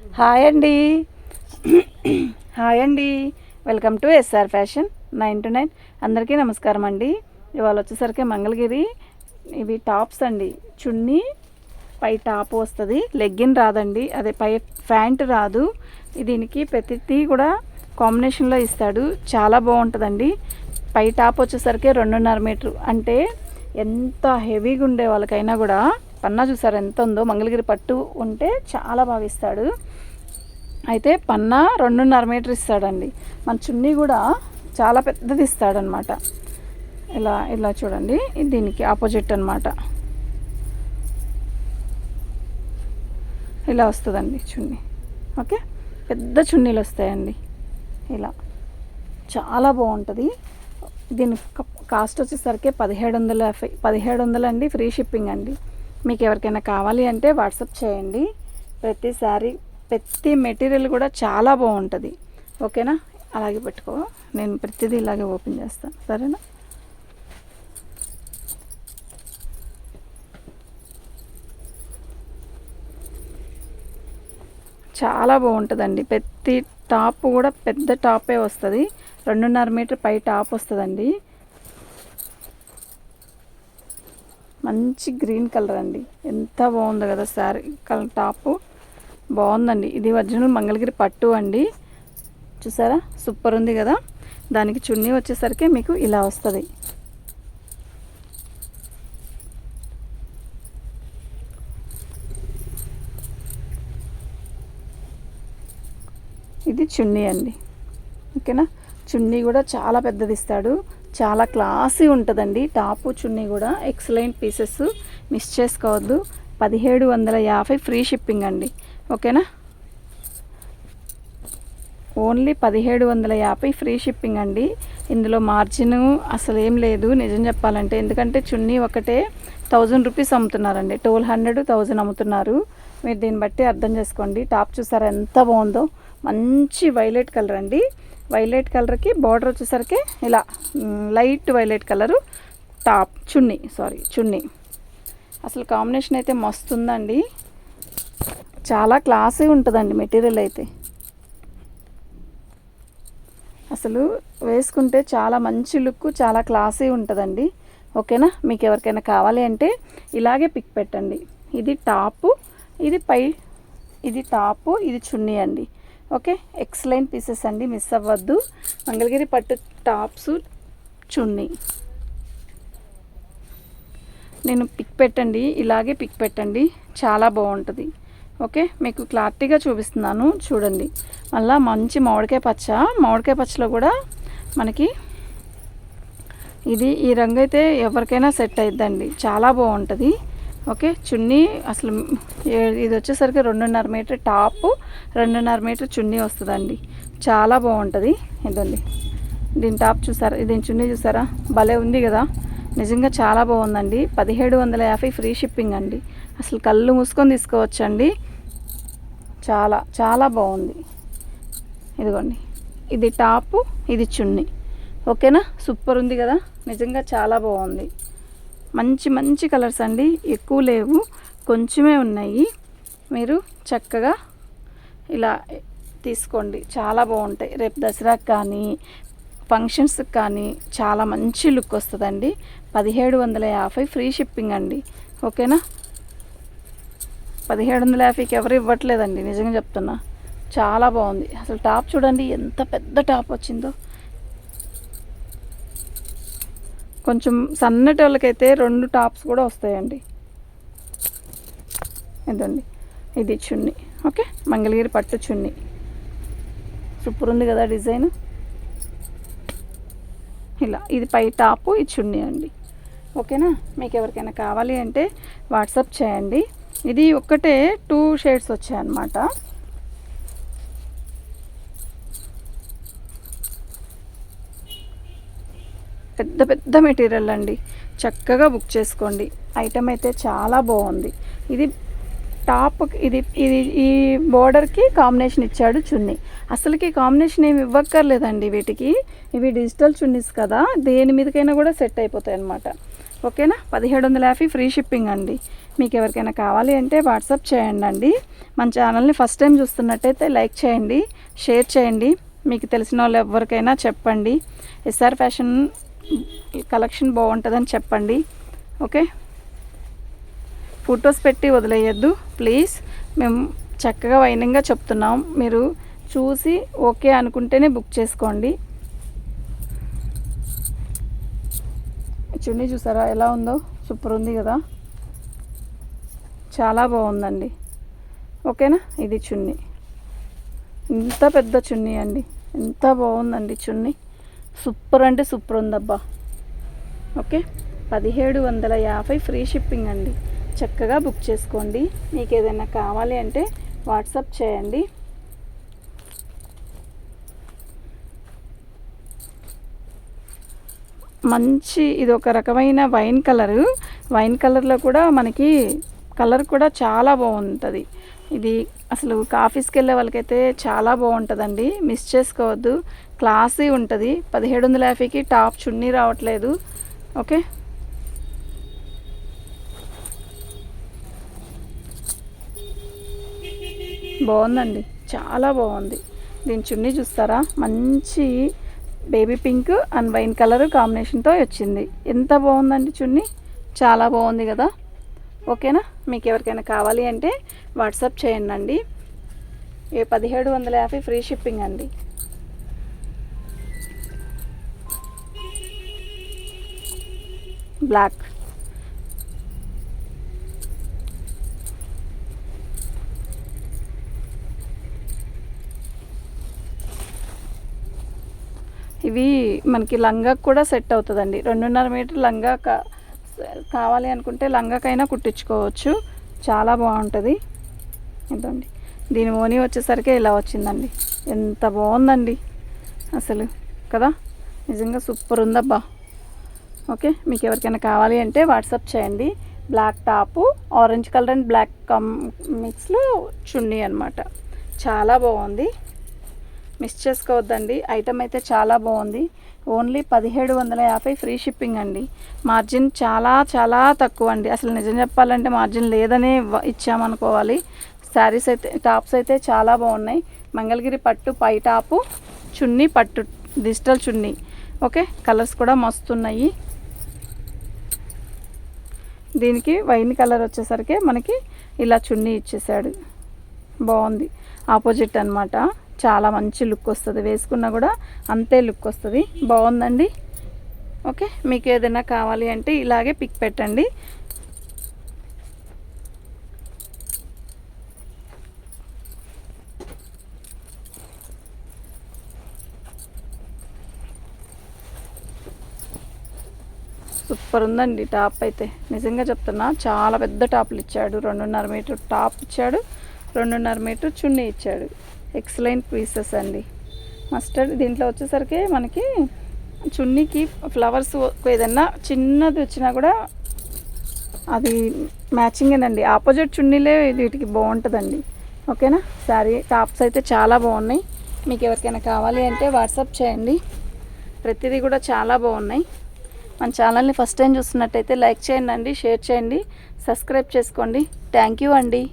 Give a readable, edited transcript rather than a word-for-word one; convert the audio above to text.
Hi అండి. Hi అండి, welcome to SR fashion 9 to 9. అందరికీ నమస్కారం అండి. ఇవాళ వచ్చేసరికి మంగళగిరి ఇవి టాప్స్ అండి. చున్నీ పై టాప్ వస్తుంది, లెగ్గిన్ రాదండి, అదే పై ప్యాంట్ రాదు. దీనికి ప్రతిదీ కూడా కాంబినేషన్లో ఇస్తాడు, చాలా బాగుంటుందండి. పై టాప్ వచ్చేసరికి 2.5 మీటర్, అంటే ఎంత హెవీగా ఉండే వాళ్ళకైనా కూడా పన్నా చూసారు ఎంత ఉందో. మంగళగిరి పట్టు ఉంటే చాలా బాగా ఇస్తాడు. అయితే పన్నా 2.5 మీటర్ ఇస్తాడండి. మన చున్నీ కూడా చాలా పెద్దది ఇస్తాడనమాట. ఇలా ఇలా చూడండి, దీనికి ఆపోజిట్ అనమాట. ఇలా వస్తుందండి చున్నీ. ఓకే, పెద్ద చున్నీలు వస్తాయండి. ఇలా చాలా బాగుంటుంది. దీని కాస్ట్ వచ్చేసరికి 1750 అండి. ఫ్రీ షిప్పింగ్ అండి. మీకు ఎవరికైనా కావాలి అంటే వాట్సాప్ చేయండి. ప్రతి మెటీరియల్ కూడా చాలా బాగుంటుంది. ఓకేనా, అలాగే పెట్టుకో. నేను ప్రతిదీ ఇలాగే ఓపెన్ చేస్తాను, సరేనా. చాలా బాగుంటుందండి. ప్రతి టాప్ కూడా పెద్ద టాపే వస్తుంది. 2.5 మీటర్ పై టాప్ వస్తుందండి. మంచి గ్రీన్ కలర్ అండి, ఎంత బాగుందో కదా శారీ కలర్. టాపు బాగుందండి. ఇది ఒరిజినల్ మంగళగిరి పట్టు అండి. చూసారా, సూపర్ ఉంది కదా. దానికి చున్నీ వచ్చేసరికి మీకు ఇలా వస్తుంది. ఇది చున్నీ అండి. ఓకేనా, చున్నీ కూడా చాలా పెద్దది ఇస్తాడు, చాలా క్లాసీ ఉంటుందండి. టాపు చున్నీ కూడా ఎక్సలెంట్ పీసెస్, మిస్ చేసుకోవద్దు. 1750 ఫ్రీ షిప్పింగ్ అండి. ఓకేనా, ఓన్లీ 1750 ఫ్రీ షిప్పింగ్ అండి. ఇందులో మార్జిన్ అసలు ఏం లేదు నిజం చెప్పాలంటే. ఎందుకంటే చున్నీ ఒకటే 1000 రూపీస్ అమ్ముతున్నారండి. 1200 1000 అమ్ముతున్నారు. మీరు దీన్ని బట్టి అర్థం చేసుకోండి. టాప్ చూసారా ఎంత బాగుందో. మంచి వైలెట్ కలర్ అండి. వైలెట్ కలర్కి బార్డర్ వచ్చేసరికి ఇలా లైట్ వైలెట్ కలరు టాప్ చున్నీ. అసలు కాంబినేషన్ అయితే మస్తు ఉందండి. చాలా క్లాసీ ఉంటుందండి మెటీరియల్ అయితే. అసలు వేసుకుంటే చాలా మంచి లుక్, చాలా క్లాసీ ఉంటుందండి. ఓకేనా, మీకు ఎవరికైనా కావాలి అంటే ఇలాగే పిక్ పెట్టండి. ఇది టాపు, ఇది టాపు, ఇది చున్నీ అండి. ఓకే, ఎక్సలెంట్ పీసెస్ అండి, మిస్ అవ్వద్దు. మంగళగిరి పట్టు టాప్స్ చున్నీ నేను పిక్ పెట్టండి, ఇలాగే పిక్ పెట్టండి, చాలా బాగుంటుంది. ఓకే, మీకు క్లారిటీగా చూపిస్తున్నాను చూడండి. మళ్ళీ మంచి మామిడికాయ పచ్చలో కూడా మనకి ఈ రంగు అయితే ఎవరికైనా సెట్ అయిద్దండి, చాలా బాగుంటుంది. ఓకే, చున్నీ అసలు ఇది వచ్చేసరికి 2.5 మీటర్ టాపు, 2.5 మీటర్ చున్నీ వస్తుందండి. చాలా బాగుంటుంది. ఇదండి దీని టాప్ చూసారా, దీని చున్నీ చూసారా, భలే ఉంది కదా. నిజంగా చాలా బాగుందండి. 1750 ఫ్రీ షిప్పింగ్ అండి. అసలు కళ్ళు మూసుకొని తీసుకోవచ్చండి. చాలా చాలా బాగుంది. ఇదిగోండి, ఇది టాపు, ఇది చున్నీ. ఓకేనా, సూపర్ ఉంది కదా. నిజంగా చాలా బాగుంది. మంచి కలర్స్ అండి, ఎక్కువ లేవు, కొంచెమే ఉన్నాయి. మీరు చక్కగా ఇలా తీసుకోండి, చాలా బాగుంటాయి. రేపు దసరాకి కానీ ఫంక్షన్స్కి కానీ చాలా మంచి లుక్ వస్తుందండి. 1750 ఫ్రీ షిప్పింగ్ అండి. ఓకేనా, 1750కి ఎవరు ఇవ్వట్లేదండి, నిజంగా చెప్తున్నా. చాలా బాగుంది. అసలు టాప్ చూడండి ఎంత పెద్ద టాప్ వచ్చిందో. కొంచెం సన్నటి వాళ్ళకైతే 2 టాప్స్ కూడా వస్తాయండి. ఇదండి, ఇది చున్నీ. ఓకే, మంగళగిరి పట్టు చున్నీ సూపర్ ఉంది కదా డిజైన్. ఇలా ఇది పై టాపు, ఈ చున్నీ అండి. ఓకేనా, మీకు ఎవరికైనా కావాలి అంటే వాట్సాప్ చేయండి. ఇది ఒక్కటే 2 షేడ్స్ వచ్చాయన్నమాట. పెద్ద మెటీరియల్ అండి, చక్కగా బుక్ చేసుకోండి. ఐటమ్ అయితే చాలా బాగుంది. ఇది టాప్, ఈ బోర్డర్కి కాంబినేషన్ ఇచ్చాడు చున్నీ. అసలుకి కాంబినేషన్ ఏమి ఇవ్వక్కర్లేదండి వీటికి. ఇవి డిజిటల్ చున్నీస్ కదా, దేని మీదకైనా కూడా సెట్ అయిపోతాయి అన్నమాట. ఓకేనా. 1750 ఫ్రీ షిప్పింగ్ అండి. మీకు ఎవరికైనా కావాలి అంటే వాట్సాప్ చేయండి అండి. మన ఛానల్ని ఫస్ట్ టైం చూస్తున్నట్టయితే లైక్ చేయండి, షేర్ చేయండి, మీకు తెలిసిన వాళ్ళు ఎవరికైనా చెప్పండి. ఎస్ఆర్ ఫ్యాషన్ కలెక్షన్ బాగుంటుందని చెప్పండి. ఓకే, ఫొటోస్ పెట్టి వదిలేయద్దు ప్లీజ్. మేము చక్కగా వైనంగా చెప్తున్నాం, మీరు చూసి ఓకే అనుకుంటేనే బుక్ చేసుకోండి. చున్నీ చూసారా ఎలా ఉందో, సూపర్ ఉంది కదా, చాలా బాగుందండి. ఓకేనా, ఇది చున్నీ, ఇంత పెద్ద చున్నీ అండి, ఎంత బాగుందండి చున్నీ, సూపర్ అంటే సూపర్ ఉందబ్బా. ఓకే, 1750 ఫ్రీ షిప్పింగ్ అండి. చక్కగా బుక్ చేసుకోండి. మీకు ఏదైనా కావాలి అంటే వాట్సాప్ చేయండి. మంచి ఇది ఒక రకమైన వైన్ కలరు. వైన్ కలర్లో కూడా మనకి కలర్ కూడా చాలా బాగుంటుంది. ఇది అసలు ఆఫీస్కి వెళ్ళే వాళ్ళకైతే చాలా బాగుంటుందండి, మిస్ చేసుకోవద్దు. క్లాసీ ఉంటుంది. 1750కి టాప్ చున్నీ రావట్లేదు. ఓకే, బాగుందండి, చాలా బాగుంది. దీని చున్నీ చూస్తారా, మంచి baby pink and wine colour కాంబినేషన్తో వచ్చింది. ఎంత బాగుందండి చున్నీ, చాలా బాగుంది కదా. ఓకేనా, మీకు ఎవరికైనా కావాలి అంటే వాట్సాప్ చేయండి అండి. 1750 ఫ్రీ షిప్పింగ్ అండి. బ్లాక్, ఇవి మనకి లంగాకు కూడా సెట్ అవుతుందండి. 2.5 మీటర్ లంగా కావాలి అనుకుంటే లంగాకైనా కుట్టించుకోవచ్చు, చాలా బాగుంటుంది. ఇదండి, దీని ఓని వచ్చేసరికి ఇలా వచ్చిందండి. ఎంత బాగుందండి అసలు కదా, నిజంగా సూపర్ ఉందబ్బా. ఓకే, మీకు ఎవరికైనా కావాలి అంటే వాట్సాప్ చేయండి. Black top, orange colour and black మిక్స్లో చున్నీ అనమాట, చాలా బాగుంది, మిస్ చేసుకోవద్దండి. ఐటమ్ అయితే చాలా బాగుంది. ఓన్లీ 1750 ఫ్రీ షిప్పింగ్ అండి. మార్జిన్ చాలా చాలా తక్కువ అండి. అసలు నిజం చెప్పాలంటే మార్జిన్ లేదనే ఇచ్చామనుకోవాలి. శారీస్ అయితే, టాప్స్ అయితే చాలా బాగున్నాయి. మంగళగిరి పట్టు పై టాపు, చున్నీ పట్టు డిజిటల్ చున్నీ. ఓకే, కలర్స్ కూడా మస్తున్నాయి. దీనికి వైన్ కలర్ వచ్చేసరికి మనకి ఇలా చున్నీ ఇచ్చేసాడు, బాగుంది. ఆపోజిట్ అనమాట, చాలా మంచి లుక్ వస్తుంది. వేసుకున్నా కూడా అంతే లుక్ వస్తుంది, బాగుందండి. ఓకే, మీకు ఏదైనా కావాలి అంటే ఇలాగే పిక్ పెట్టండి. సూపర్ ఉందండి టాప్ అయితే, నిజంగా చెప్తున్నా. చాలా పెద్ద టాప్లు ఇచ్చాడు. 2.5 మీటర్ టాప్ ఇచ్చాడు, 2.5 మీటర్ చున్నీ ఇచ్చాడు. ఎక్సలెంట్ పీసెస్ అండి. మస్టర్డ్ దీంట్లో వచ్చేసరికి మనకి చున్నీకి ఫ్లవర్స్ ఏదన్నా చిన్నది వచ్చినా కూడా అది మ్యాచింగేనండి. ఆపోజిట్ చున్నీలే వీటికి బాగుంటుందండి. ఓకేనా, శారీ టాప్స్ అయితే చాలా బాగున్నాయి. మీకు ఎవరికైనా కావాలి అంటే వాట్సాప్ చేయండి. ప్రతిదీ కూడా చాలా బాగున్నాయి. మన ఛానల్ని ఫస్ట్ టైం చూస్తున్నట్టయితే లైక్ చేయండి అండి, షేర్ చేయండి, సబ్స్క్రైబ్ చేసుకోండి. థ్యాంక్ యూ అండి.